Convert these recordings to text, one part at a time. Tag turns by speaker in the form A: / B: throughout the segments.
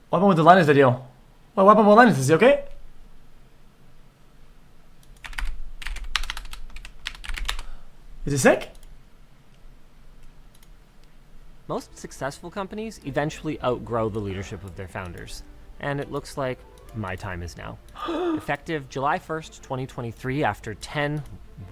A: What happened with the Linus video? What happened with Linus? Is he okay? Is he sick?
B: Most successful companies eventually outgrow the leadership of their founders, and it looks like my time is now. Effective July 1st, 2023, after 10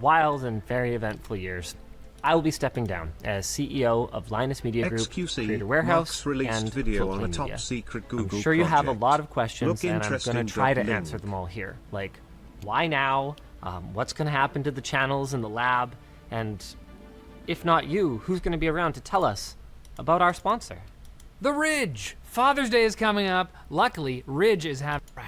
B: wild and very eventful years, I will be stepping down as CEO of Linus Media Group,
C: xQc
B: Creator Warehouse, and
C: video on a
B: Floatplane Media.
C: top secret Google
B: I'm sure you have a
C: project.
B: lot of questions, and I'm going to try to
C: link.
B: answer them all here. Like, why now? What's going to happen to the channels in the lab? And if not you, who's going to be around to tell us about our sponsor?
D: The Ridge! Father's Day is coming up. Luckily, Ridge is half proud.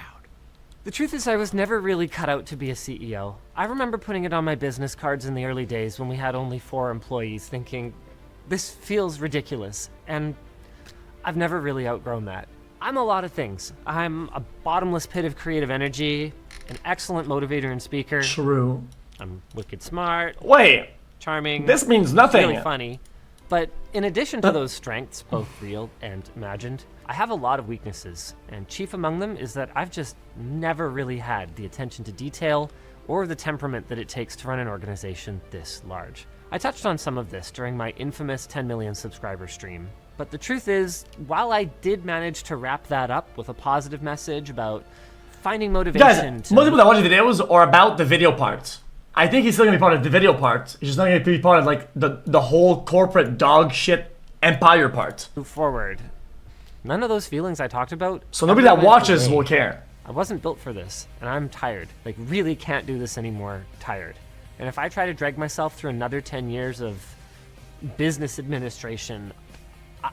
B: The truth is, I was never really cut out to be a CEO. I remember putting it on my business cards in the early days when we had only 4 employees, thinking, this feels ridiculous, and I've never really outgrown that. I'm a lot of things. I'm a bottomless pit of creative energy, an excellent motivator and speaker.
A: True.
B: I'm wicked smart,
A: Wait,
B: charming,
A: this means nothing.
B: really funny. But in addition to those strengths, both real and imagined, I have a lot of weaknesses, and chief among them is that I've just never really had the attention to detail or the temperament that it takes to run an organization this large. I touched on some of this during my infamous 10 million subscriber stream, but the truth is, while I did manage to wrap that up with a positive message about finding motivation
A: Guys, most people that watch the videos are about the video parts. I think he's still gonna be part of the video part. He's just not gonna be part of like the whole corporate dog shit empire part.
B: move forward. None of those feelings I talked about.
A: So nobody
B: ever
A: that
B: went
A: watches
B: away.
A: will care.
B: I wasn't built for this, and I'm tired. Like, really can't do this anymore. Tired. And if I try to drag myself through another 10 years of business administration,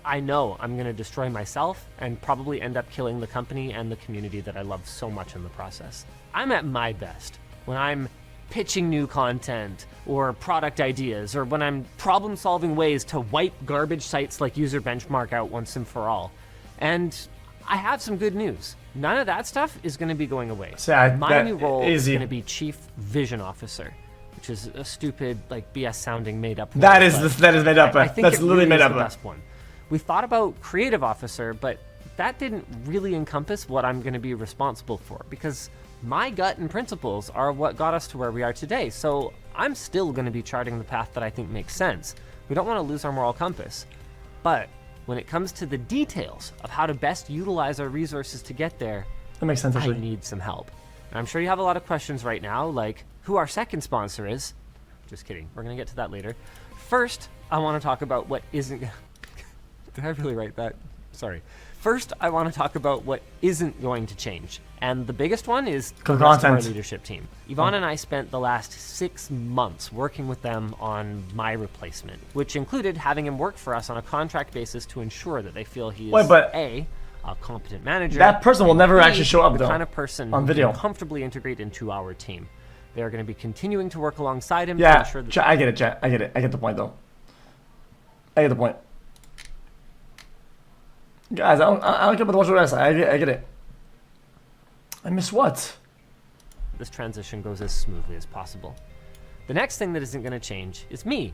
B: I know I'm going to destroy myself and probably end up killing the company and the community that I love so much in the process. I'm at my best when I'm pitching new content or product ideas, or when I'm problem-solving ways to wipe garbage sites like User Benchmark out once and for all. And I have some good news. None of that stuff is going to be going away.
A: Sad.
B: My
A: That
B: new role is
A: easy.
B: going to be Chief Vision Officer, which is a stupid, like, BS-sounding made-up.
A: That
B: role,
A: is
B: but
A: that is made up.
B: I think
A: That's
B: it
A: literally
B: really
A: made
B: is
A: up.
B: the best one. We thought about Creative Officer, but that didn't really encompass what I'm going to be responsible for, because my gut and principles are what got us to where we are today. So I'm still going to be charting the path that I think makes sense. We don't want to lose our moral compass. But when it comes to the details of how to best utilize our resources to get there,
A: That makes sense
B: I
A: actually.
B: need some help. And I'm sure you have a lot of questions right now, like who our second sponsor is. Just kidding. We're going to get to that later. First, I want to talk about what isn't... Did I really write that? Sorry. First, I want to talk about what isn't going to change. And the biggest one is the rest of our
A: Content.
B: leadership team. Yvonne and I spent the last 6 months working with them on my replacement, which included having him work for us on a contract basis to ensure that they feel he is
A: Wait, but
B: a competent manager.
A: that person will never
B: B,
A: actually show up
B: the
A: though.
B: kind of person
A: on
B: who
A: video.
B: can comfortably integrate into our team. They are going to be continuing to work alongside him to
A: Yeah,
B: ensure that
A: Chat, I get it, Chat. I get it. I get the point though. I get the point. Guys, I don't care about the watch the rest. I get it. I miss what?
B: this transition goes as smoothly as possible. The next thing that isn't going to change is me.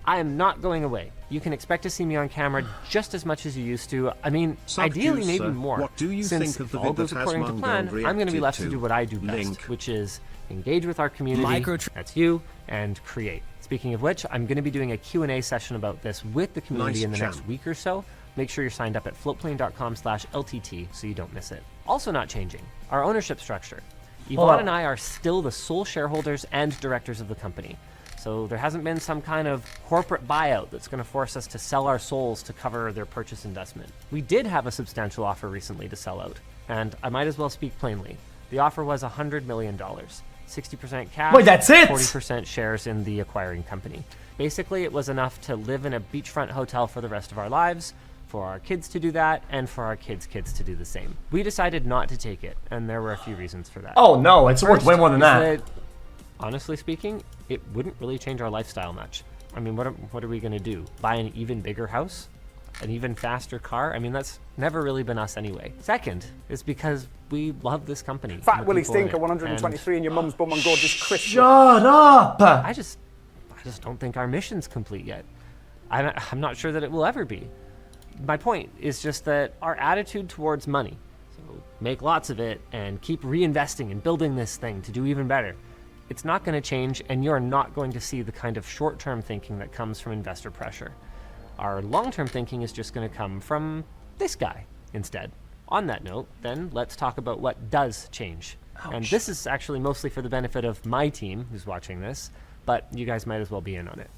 B: I am not going away. You can expect to see me on camera just as much as you used to. I mean, ideally maybe more.
C: What do you
B: Since
C: think of the
B: if all
C: vid
B: goes
C: that
B: according to
C: Hasmongo
B: plan, I'm going to be
C: reacted
B: left to
C: to?
B: do what I do best,
C: Link.
B: which is engage with our community, that's you, and create. Speaking of which, I'm going to be doing a Q&A session about this with the community
C: Nice
B: in the next
C: jam.
B: week or so. Make sure you're signed up at floatplane.com/LTT so you don't miss it. Also not changing, our ownership structure. Yvonne and I are still the sole shareholders and directors of the company. So there hasn't been some kind of corporate buyout that's going to force us to sell our souls to cover their purchase investment. We did have a substantial offer recently to sell out, and I might as well speak plainly. The offer was $100 million, 60% cash,
A: Wait, that's it?
B: 40% shares in the acquiring company. Basically, it was enough to live in a beachfront hotel for the rest of our lives, for our kids to do that, and for our kids' kids to do the same. We decided not to take it, and there were a few reasons for that.
A: Oh no, it's worth way more than
B: is
A: that.
B: Honestly speaking, it wouldn't really change our lifestyle much. I mean, what are we going to do? Buy an even bigger house? An even faster car? I mean, that's never really been us anyway. Second is because we love this company. and
E: Fat
B: the
E: Willy
B: people in
E: Stinker,
B: it,
E: 123 in your mum's bum on gorgeous Christmas.
A: Shut up!
B: I just don't think our mission's complete yet. I'm not sure that it will ever be. my point is just that our attitude towards money, so make lots of it and keep reinvesting and building this thing to do even better, it's not going to change, and you're not going to see the kind of short-term thinking that comes from investor pressure. Our long-term thinking is just going to come from this guy instead. On that note, then, let's talk about what does change. Ouch. And this is actually mostly for the benefit of my team who's watching this, but you guys might as well be in on it.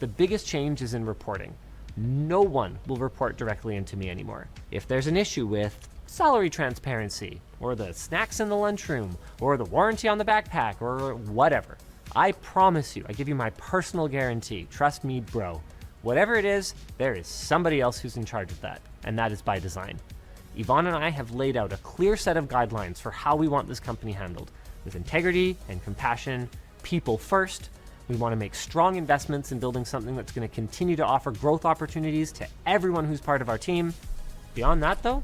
B: The biggest change is in reporting. No one will report directly into me anymore. If there's an issue with salary transparency, or the snacks in the lunchroom, or the warranty on the backpack, or whatever, I promise you, I give you my personal guarantee, trust me, bro, whatever it is, there is somebody else who's in charge of that, and that is by design. Yvonne and I have laid out a clear set of guidelines for how we want this company handled, with integrity and compassion, people first. We want to make strong investments in building something that's going to continue to offer growth opportunities to everyone who's part of our team. Beyond that, though,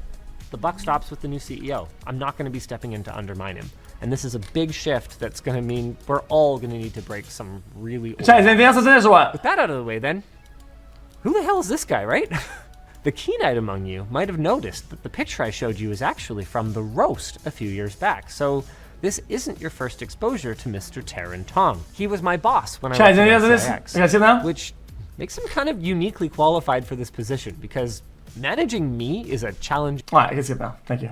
B: the buck stops with the new CEO. I'm not going to be stepping in to undermine him. And this is a big shift that's going to mean we're all going to need to break some really old...
A: Anything else to say or what?
B: With that out of the way, then, who the hell is this guy, right? The keen-eyed among you might have noticed that the picture I showed you is actually from the roast a few years back. So this isn't your first exposure to Mr. Taran Tong. He was my boss when I worked at XIX, which makes him kind of uniquely qualified for this position because managing me is a challenge.
A: All right, I can skip now. Thank you.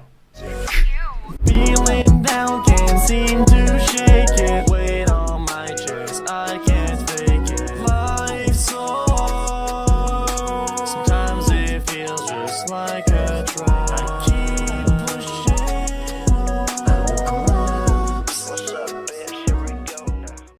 C: Feeling down, can't seem to shake it.